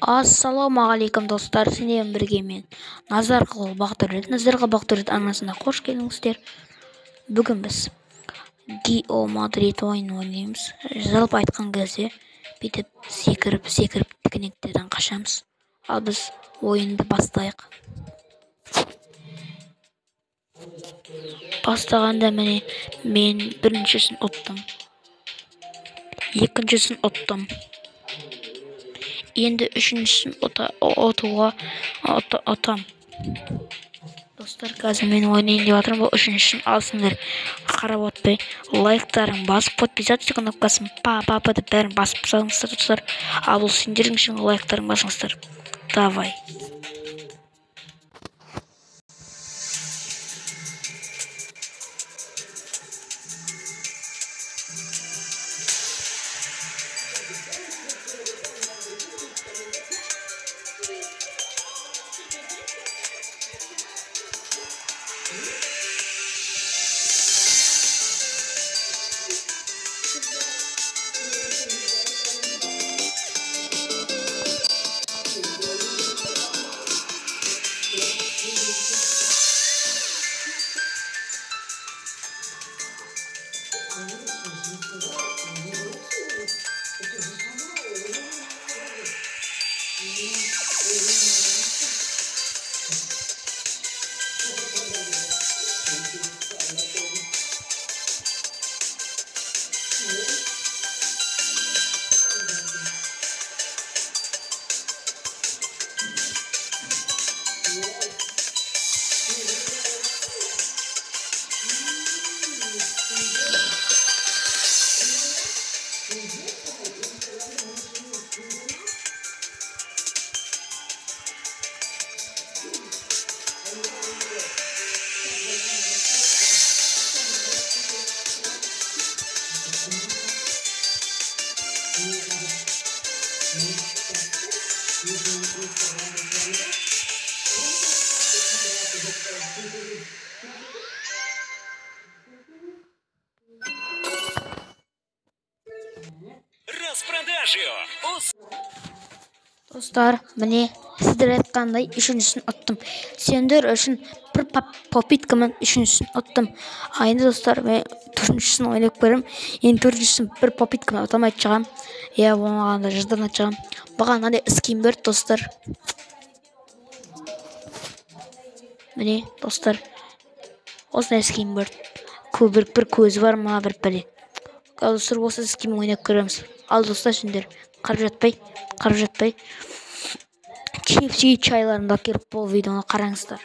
Ассалаумағалейкум достар, сіздермен бірге мен Назарқұл Бақтырет. Назарқұл Бақтырет арнасына қош келдіңіздер. Бүгін біз Гео Мадрид ойынын ойнаймыз. Жалпы айтқан кезде бүйтіп секіріп тікінектерден қашамыз. Ал біз ойынды бастайық. Бастағанда міне мен біріншісін ұттым, екіншісін ұттым. Енді үшіншісін ұтам. Достар, қазір мен ойнайын деп жатырмын. Бұл үшіншісін алсыңдар. Қарап отпай, лайктарын басып, подписаться кнопкасын па-па-па деп бәрін басып салыңыздар, достар. Ал бұл сендердің үшін лайктарын басыңыздар. Давай. Достар, міне сіздер айтқандай үшіншісін ұттым. Сендер үшін бір попиткамен үшіншісін ұттым. Енді достар, мен төртіншісін ойнап көрем. Енді төртіншісін бір попиткамен ұтамай шығам. Болмағанда жырдан шығам. Маған мынандай скин берді, достар. Міне достар, осындай скин берді. Bir көзі бар, ма бір пәле. Ал достар, осы скинмен ойнап көреміз. Ал достар, сендер қарап жатпай чипси чайларында келіп бұл видеоны қараңыздар.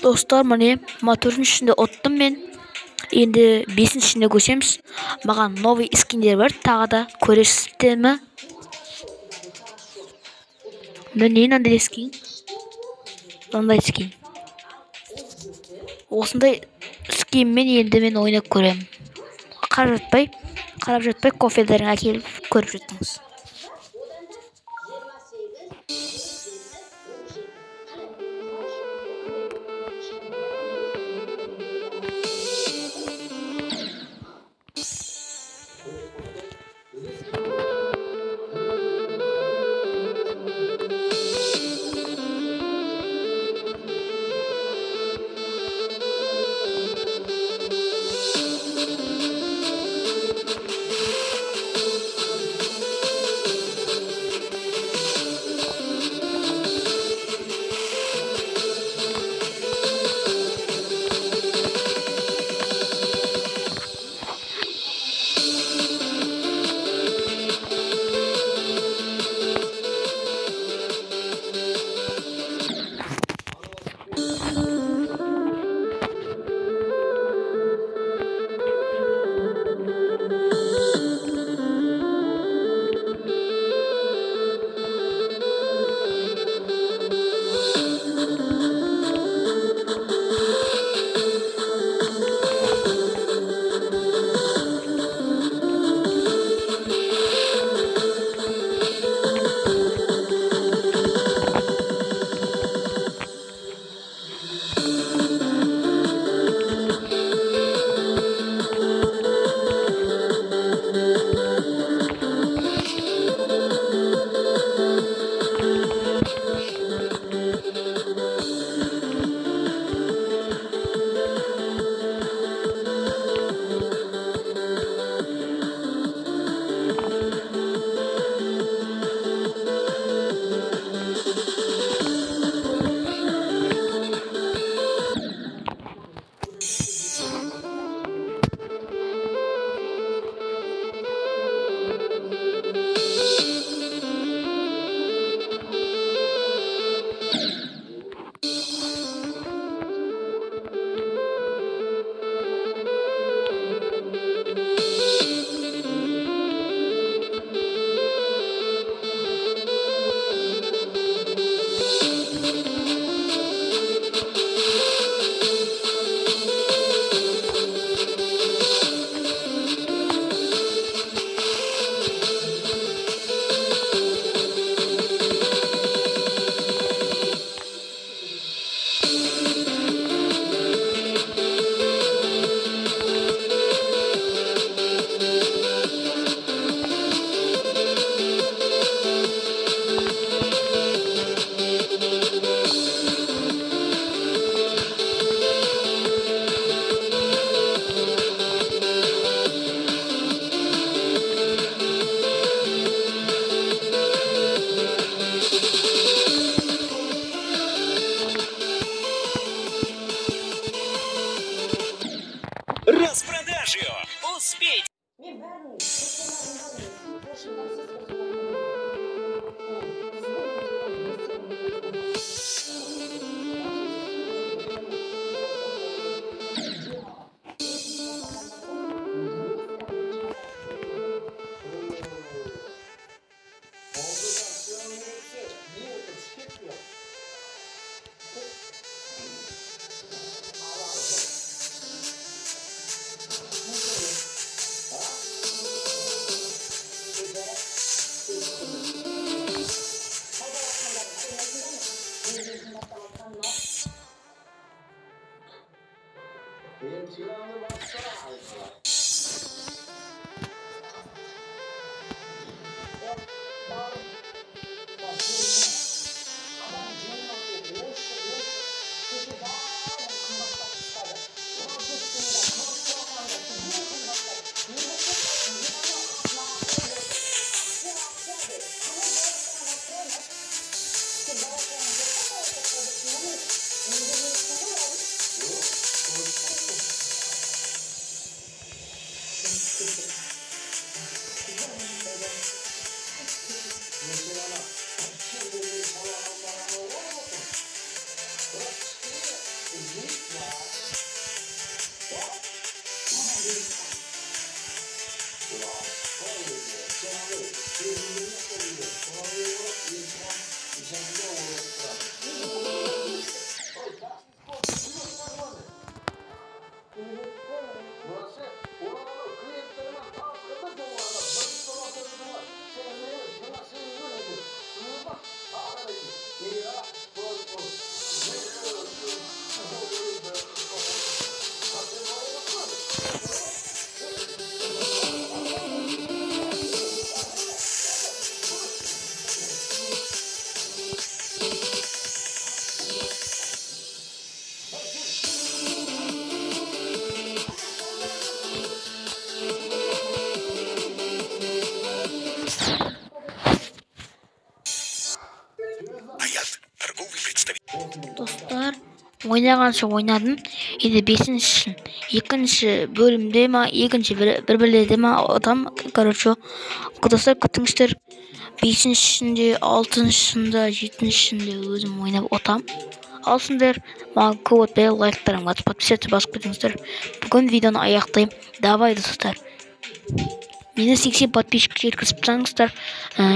Dostlar, mine motorun içinde ottum men. Endi 5'in içinde көшеміз. Маған новый скиндер бар, тағы да көресіздер ме? Міне мынандай скин. Мынандай скин. Осындай скинмен енді мен ойнап көремін. Қарап жатпай кофелеріңе келіп көріп жатыңыз. Dostlar, oynagancha oynadım. Endi 2-nji bölümde ma, ekинчи bir-birlerde ma adam. Короче, dostlar kütüңizler. 5-nji, 6-njysynda, 7-njysynda özüm oynap otam. Alsınlar, maga көп ötpey lайктарыңа подписаться басып кетиңиздер. Бүгүн видеону аяктайм. Давай достар. Мени 80 подписчик жеткизип жатсаңыздар,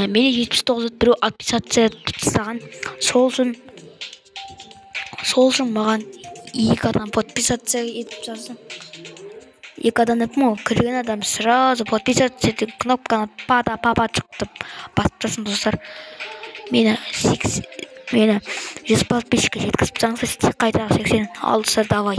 мени 79 бирөө подписаться жасаган. Сол үшін маған 2 адам подписаться етіп жатсын. 2 адам депмін, кірген адам сразу подписаться етіп кнопканы пада чықты басып жатсын достар. Мені 100 подписчикке жеткізіп жатсаңыздар, қайта 80 ал достар, давай.